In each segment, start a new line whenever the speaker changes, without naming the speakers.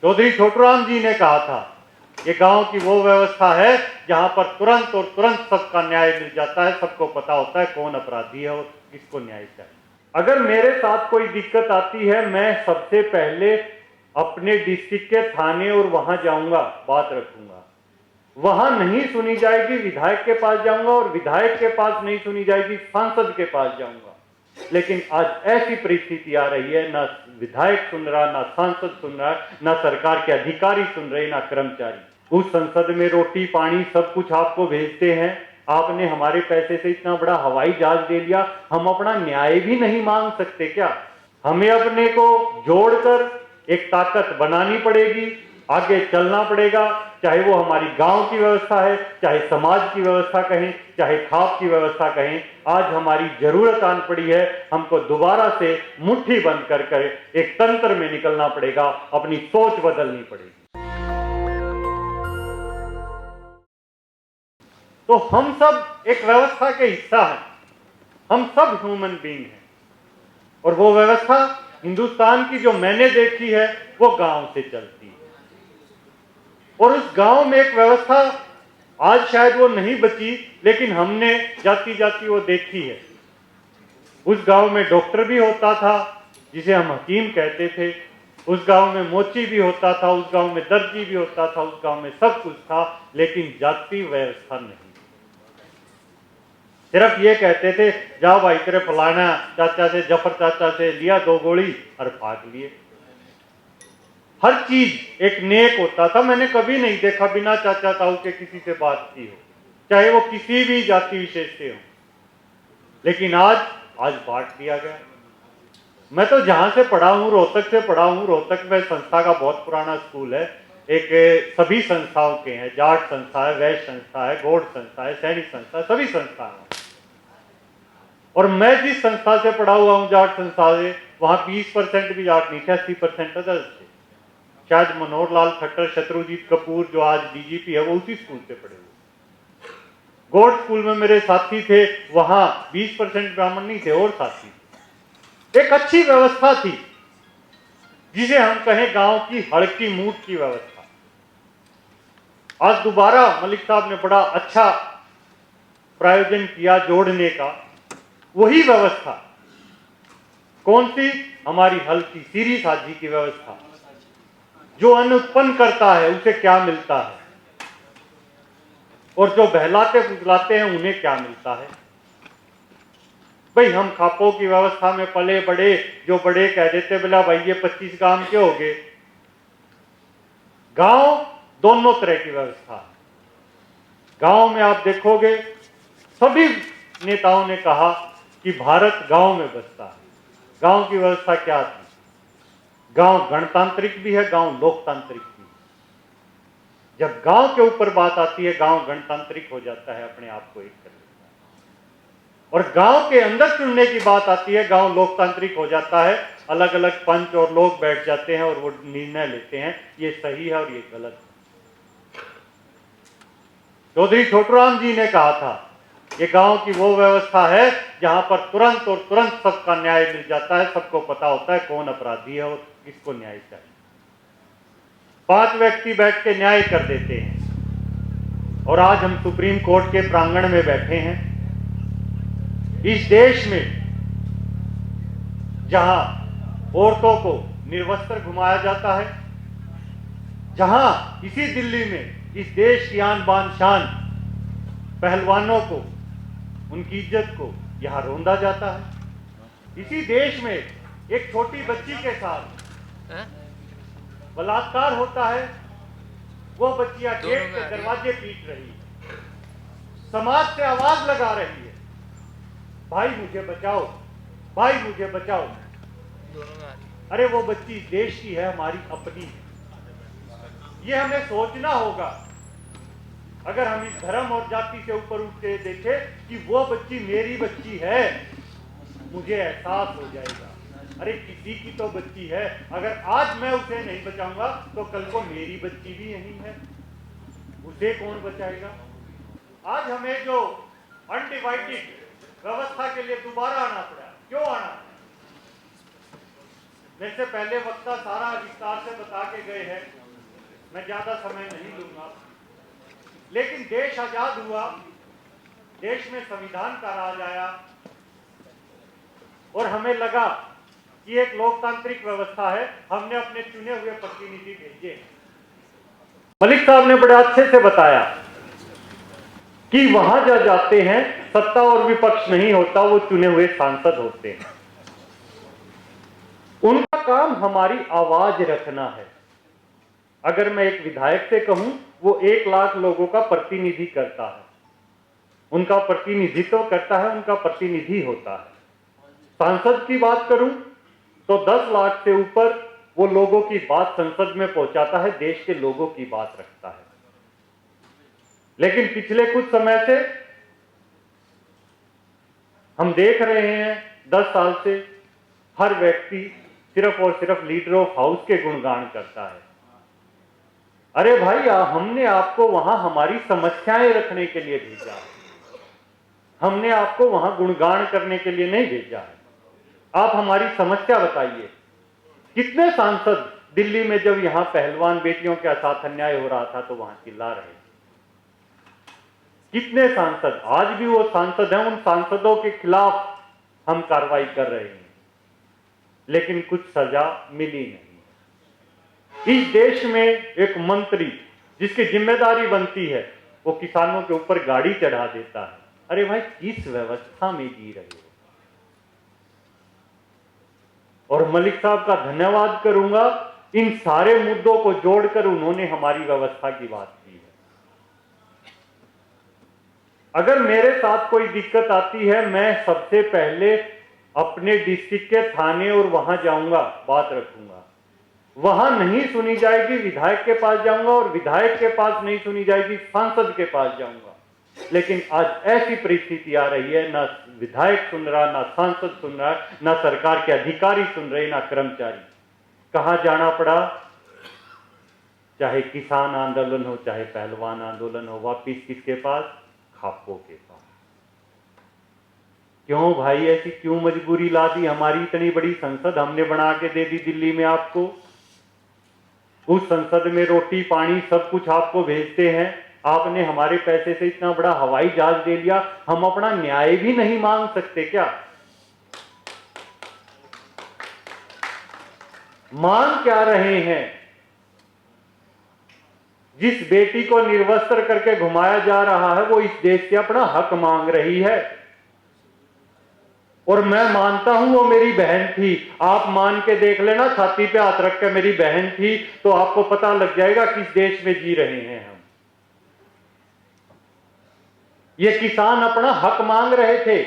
चौधरी छोटूराम जी ने कहा था, ये गांव की वो व्यवस्था है जहां पर तुरंत सबका न्याय मिल जाता है, सबको पता होता है कौन अपराधी है और किसको न्याय चाहिए। अगर मेरे साथ कोई दिक्कत आती है, मैं सबसे पहले अपने डिस्ट्रिक्ट के थाने और वहां जाऊंगा, बात रखूंगा। वहां नहीं सुनी जाएगी, विधायक के पास जाऊंगा, और विधायक के पास नहीं सुनी जाएगी, सांसद के पास जाऊंगा। लेकिन आज ऐसी परिस्थिति आ रही है, ना विधायक सुन रहा, ना सांसद सुन रहा, ना सरकार के अधिकारी सुन रहे, ना कर्मचारी। उस संसद में रोटी पानी सब कुछ आपको भेजते हैं, आपने हमारे पैसे से इतना बड़ा हवाई जहाज दे लिया, हम अपना न्याय भी नहीं मांग सकते क्या? हमें अपने को जोड़कर एक ताकत बनानी पड़ेगी, आगे चलना पड़ेगा, चाहे वो हमारी गांव की व्यवस्था है, चाहे समाज की व्यवस्था कहें, चाहे खाप की व्यवस्था कहें। आज हमारी जरूरत आन पड़ी है, हमको दोबारा से मुट्ठी बंद कर एक तंत्र में निकलना पड़ेगा, अपनी सोच बदलनी पड़ेगी। तो हम सब एक व्यवस्था के हिस्सा हैं, हम सब ह्यूमन बीइंग हैं, और वो व्यवस्था हिंदुस्तान की जो मैंने देखी है वो गांव से चलती है। और उस गांव में एक व्यवस्था आज शायद वो नहीं बची, लेकिन हमने जाती जाती वो देखी है। उस गांव में डॉक्टर भी होता था जिसे हम हकीम कहते थे, उस गांव में मोची भी होता था, उस गांव में दर्जी भी होता था, उस गांव में सब कुछ था, लेकिन जाति व्यवस्था नहीं। सिर्फ ये कहते थे, जाओ भाई तेरे फलाना चाचा से, जफर चाचा से लिया 2 गोली और भाग लिए। हर चीज एक नेक होता था, मैंने कभी नहीं देखा बिना चाचा ताऊ के किसी से बात की हो, चाहे वो किसी भी जाति विशेष से हो। लेकिन आज बांट दिया गया। मैं तो जहां से पढ़ा हूं, रोहतक से पढ़ा हूं, रोहतक में संस्था का बहुत पुराना स्कूल है, एक सभी संस्थाओं के हैं, जाट संस्था है, वैश्य संस्था है, गौड़ संस्था है, सैनिक संस्था है, सभी संस्था है। और मैं जिस संस्था से पढ़ा हुआ हूं, जाट संस्था से, वहां 20% भी जाट नहीं थे, 80% अदर्स थे। शायद मनोहर लाल खट्टर, शत्रुजीत कपूर जो आज डीजीपी है, वो उसी स्कूल से पढ़े हुए। गौड़ स्कूल में मेरे साथी थे, वहां 20% ब्राह्मण नहीं थे और साथी थे। एक अच्छी व्यवस्था थी, जिसे हम कहें गांव की हड़की मूठ की व्यवस्था। आज दोबारा मलिक साहब ने बड़ा अच्छा प्रायोजन किया जोड़ने का। वही व्यवस्था कौन सी? हमारी हल्की सीरी साझी की व्यवस्था। जो अन्न उत्पन्न करता है उसे क्या मिलता है, और जो बहलाते फुसलाते हैं उन्हें क्या मिलता है। भाई हम खापों की व्यवस्था में पले बड़े, जो बड़े कह देते बोला भाई ये 25 गांव के हो गए। गांव दोनों तरह की व्यवस्था है। गांव में आप देखोगे सभी नेताओं ने कहा कि भारत गांव में बसता है। गांव की व्यवस्था क्या थी? गांव गणतांत्रिक भी है, गांव लोकतांत्रिक भी है। जब गांव के ऊपर बात आती है, गांव गणतांत्रिक हो जाता है, अपने आप को एक कर लेता है। और गांव के अंदर चुनने की बात आती है, गांव लोकतांत्रिक हो जाता है। अलग अलग पंच और लोग बैठ जाते हैं और वो निर्णय लेते हैं, ये सही है और ये गलत है। चौधरी छोटूराम जी ने कहा था, ये गांव की वो व्यवस्था है जहां पर तुरंत सबका न्याय मिल जाता है, सबको पता होता है कौन अपराधी है और किसको न्याय चाहिए। 5 व्यक्ति बैठ के न्याय कर देते हैं। और आज हम सुप्रीम कोर्ट के प्रांगण में बैठे हैं। इस देश में जहां औरतों को निर्वस्त्र घुमाया जाता है, जहां इसी दिल्ली में इस देश की आन बान शान पहलवानों को, उनकी इज्जत को यहां रोंदा जाता है। इसी देश में एक छोटी बच्ची के साथ बलात्कार होता है, वो बच्चियां गेट के दरवाजे पीट रही है, समाज से आवाज लगा रही है, भाई मुझे बचाओ, भाई मुझे बचाओ। अरे वो बच्ची देश की है, हमारी अपनी है। ये हमें सोचना होगा। अगर हम इस धर्म और जाति से ऊपर उठ के देखें कि वो बच्ची मेरी बच्ची है, मुझे एहसास हो जाएगा, अरे किसी की तो बच्ची है, अगर आज मैं उसे नहीं बचाऊंगा तो कल को मेरी बच्ची भी यही है, उसे कौन बचाएगा। आज हमें जो अनडिवाइडेड व्यवस्था के लिए दोबारा आना पड़ा, क्यों आना? मेरे से पहले वक्ता सारा विस्तार से बता के गए हैं, मैं ज्यादा समय नहीं लूंगा। लेकिन देश आजाद हुआ, देश में संविधान का राज आया और हमें लगा कि एक लोकतांत्रिक व्यवस्था है, हमने अपने चुने हुए प्रतिनिधि भेजे। मलिक साहब ने बड़े अच्छे से बताया कि वहां जा जाते हैं सत्ता और विपक्ष नहीं होता, वो चुने हुए सांसद होते हैं। उनका काम हमारी आवाज रखना है। अगर मैं एक विधायक से कहूं, वो 1 लाख लोगों का प्रतिनिधि करता है, उनका प्रतिनिधित्व करता है, उनका प्रतिनिधि होता है। सांसद की बात करूं तो 10 लाख से ऊपर वो लोगों की बात संसद में पहुंचाता है, देश के लोगों की बात रखता है। लेकिन पिछले कुछ समय से हम देख रहे हैं, 10 साल से हर व्यक्ति सिर्फ और सिर्फ लीडर ऑफ हाउस के गुणगान करता है। अरे भाई, हमने आपको वहां हमारी समस्याएं रखने के लिए भेजा है, हमने आपको वहां गुणगान करने के लिए नहीं भेजा है। आप हमारी समस्या बताइए। कितने सांसद दिल्ली में जब यहां पहलवान बेटियों के साथ अन्याय हो रहा था तो वहां चिल्ला रहे थे? कितने सांसद, आज भी वो सांसद हैं, उन सांसदों के खिलाफ हम कार्रवाई कर रहे हैं, लेकिन कुछ सजा मिली नहीं। इस देश में एक मंत्री जिसकी जिम्मेदारी बनती है, वो किसानों के ऊपर गाड़ी चढ़ा देता है। अरे भाई, किस व्यवस्था में जी रहे हो? और मलिक साहब का धन्यवाद करूंगा, इन सारे मुद्दों को जोड़कर उन्होंने हमारी व्यवस्था की बात की है। अगर मेरे साथ कोई दिक्कत आती है, मैं सबसे पहले अपने डिस्ट्रिक्ट के थाने और वहां जाऊंगा, बात रखूंगा। वहां नहीं सुनी जाएगी, विधायक के पास जाऊंगा, और विधायक के पास नहीं सुनी जाएगी, सांसद के पास जाऊंगा। लेकिन आज ऐसी परिस्थिति आ रही है, ना विधायक सुन रहा, ना सांसद सुन रहा, ना सरकार के अधिकारी सुन रहे, ना कर्मचारी। कहां जाना पड़ा? चाहे किसान आंदोलन हो, चाहे पहलवान आंदोलन हो, वापिस किसके पास? खापों के पास। क्यों भाई, ऐसी क्यों मजबूरी ला दी? हमारी इतनी बड़ी संसद हमने बना के दे दी दिल्ली में आपको। उस संसद में रोटी पानी सब कुछ आपको भेजते हैं। आपने हमारे पैसे से इतना बड़ा हवाई जहाज दे लिया, हम अपना न्याय भी नहीं मांग सकते क्या? मांग क्या रहे हैं? जिस बेटी को निर्वस्त्र करके घुमाया जा रहा है, वो इस देश से अपना हक मांग रही है। और मैं मानता हूं वो मेरी बहन थी। आप मान के देख लेना, छाती पे हाथ रख के मेरी बहन थी, तो आपको पता लग जाएगा किस देश में जी रहे हैं हम। ये किसान अपना हक मांग रहे थे।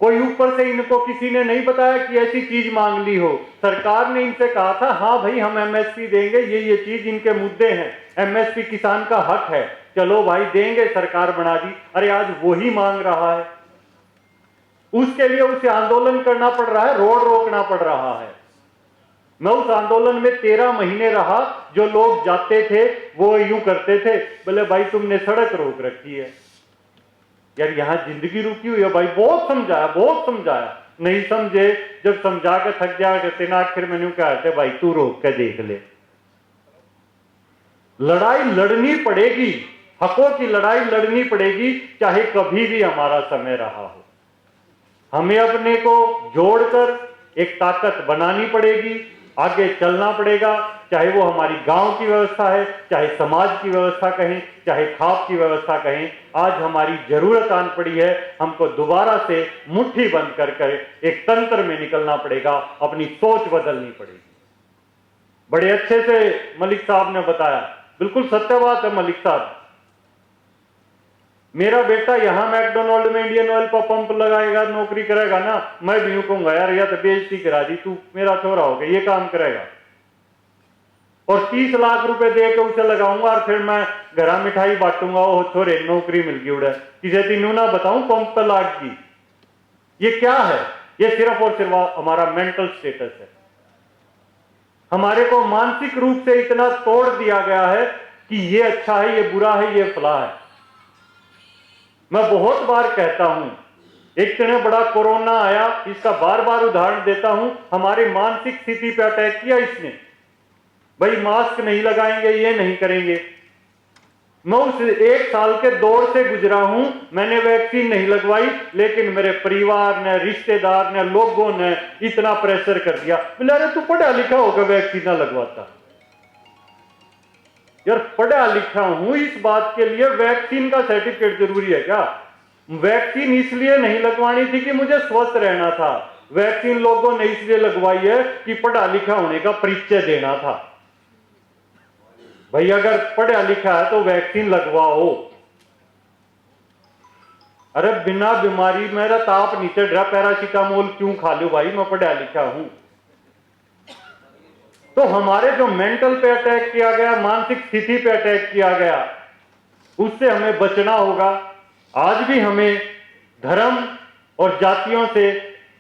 कोई ऊपर से इनको किसी ने नहीं बताया कि ऐसी चीज मांग ली हो। सरकार ने इनसे कहा था, हाँ भाई हम एमएसपी देंगे, ये चीज इनके मुद्दे हैं, एमएसपी किसान का हक है, चलो भाई देंगे, सरकार बना दी। अरे आज वही मांग रहा है, उसके लिए उसे आंदोलन करना पड़ रहा है, रोड रोकना पड़ रहा है। मैं उस आंदोलन में 13 महीने रहा। जो लोग जाते थे वो यूं करते थे, बोले भाई तुमने सड़क रोक रखी है। यार यहां जिंदगी रुकी हुई है भाई, बहुत समझाया, नहीं समझे। जब समझा के थक जाया करते ना, आखिर मैंने कहते भाई तू रोक के देख ले। लड़ाई लड़नी पड़ेगी, हकों की लड़ाई लड़नी पड़ेगी, चाहे कभी भी हमारा समय रहा हो। हमें अपने को जोड़कर एक ताकत बनानी पड़ेगी, आगे चलना पड़ेगा। चाहे वो हमारी गांव की व्यवस्था है, चाहे समाज की व्यवस्था कहें, चाहे खाप की व्यवस्था कहें, आज हमारी जरूरत आन पड़ी है। हमको दोबारा से मुट्ठी बंद कर एक तंत्र में निकलना पड़ेगा, अपनी सोच बदलनी पड़ेगी। बड़े अच्छे से मलिक साहब ने बताया, बिल्कुल सत्य बात है मलिक साहब। मेरा बेटा यहां मैकडोनाल्ड में इंडियन ऑयल पर पंप लगाएगा, नौकरी करेगा ना, मैं भी यूं कहूंगा यार या तो बेइज्जती करा दी, तू मेरा छोरा हो गया, ये काम करेगा। और 30 लाख रुपए दे के उसे लगाऊंगा और फिर मैं घरा मिठाई बांटूंगा, वो छोरे नौकरी मिल गई उड़े, किसी तीनों ना बताऊं पंप पर लाग की। ये क्या है? ये सिर्फ और सिर्फ हमारा मेंटल स्टेटस है। हमारे को मानसिक रूप से इतना तोड़ दिया गया है कि ये अच्छा है, ये बुरा है, ये फला है। मैं बहुत बार कहता हूं इतने बड़ा कोरोना आया, इसका बार बार उदाहरण देता हूं, हमारी मानसिक स्थिति पे अटैक किया इसने। भाई मास्क नहीं लगाएंगे, ये नहीं करेंगे। मैं उस 1 साल के दौर से गुजरा हूं, मैंने वैक्सीन नहीं लगवाई, लेकिन मेरे परिवार ने, रिश्तेदार ने, लोगों ने इतना प्रेशर कर दिया, बोले अरे तू पढ़ा लिखा होगा वैक्सीन ना लगवाता। यार पढ़ा लिखा हूं, इस बात के लिए वैक्सीन का सर्टिफिकेट जरूरी है क्या? वैक्सीन इसलिए नहीं लगवानी थी कि मुझे स्वस्थ रहना था। वैक्सीन लोगों ने इसलिए लगवाई है कि पढ़ा लिखा होने का परिचय देना था। भाई अगर पढ़ा लिखा है तो वैक्सीन लगवाओ। अरे बिना बीमारी, मेरा ताप नहीं चढ़ रहा, पैरासीटामोल क्यों खा लूं भाई, मैं पढ़ा लिखा हूं। तो हमारे जो मेंटल पे अटैक किया गया, मानसिक स्थिति पे अटैक किया गया, उससे हमें बचना होगा। आज भी हमें धर्म और जातियों से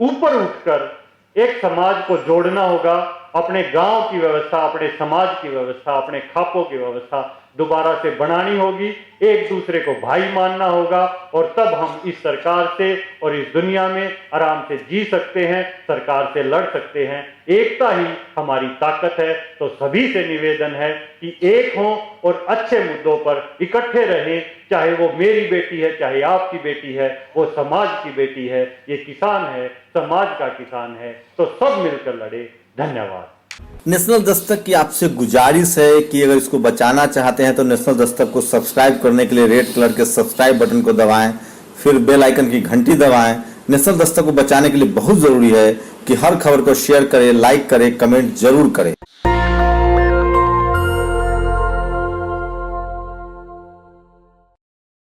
ऊपर उठकर एक समाज को जोड़ना होगा। अपने गांव की व्यवस्था, अपने समाज की व्यवस्था, अपने खापों की व्यवस्था दोबारा से बनानी होगी। एक दूसरे को भाई मानना होगा और तब हम इस सरकार से और इस दुनिया में आराम से जी सकते हैं, सरकार से लड़ सकते हैं। एकता ही हमारी ताकत है। तो सभी से निवेदन है कि एक हों और अच्छे मुद्दों पर इकट्ठे रहें। चाहे वो मेरी बेटी है, चाहे आपकी बेटी है, वो समाज की बेटी है, ये किसान है, समाज का किसान है, तो सब मिलकर लड़े। धन्यवाद।
नेशनल दस्तक की आपसे गुजारिश है कि अगर इसको बचाना चाहते हैं तो नेशनल दस्तक को सब्सक्राइब करने के लिए रेड कलर के सब्सक्राइब बटन को दबाएं, फिर बेल आइकन की घंटी दबाएं। नेशनल दस्तक को बचाने के लिए बहुत जरूरी है कि हर खबर को शेयर करें, लाइक करें, कमेंट जरूर करें।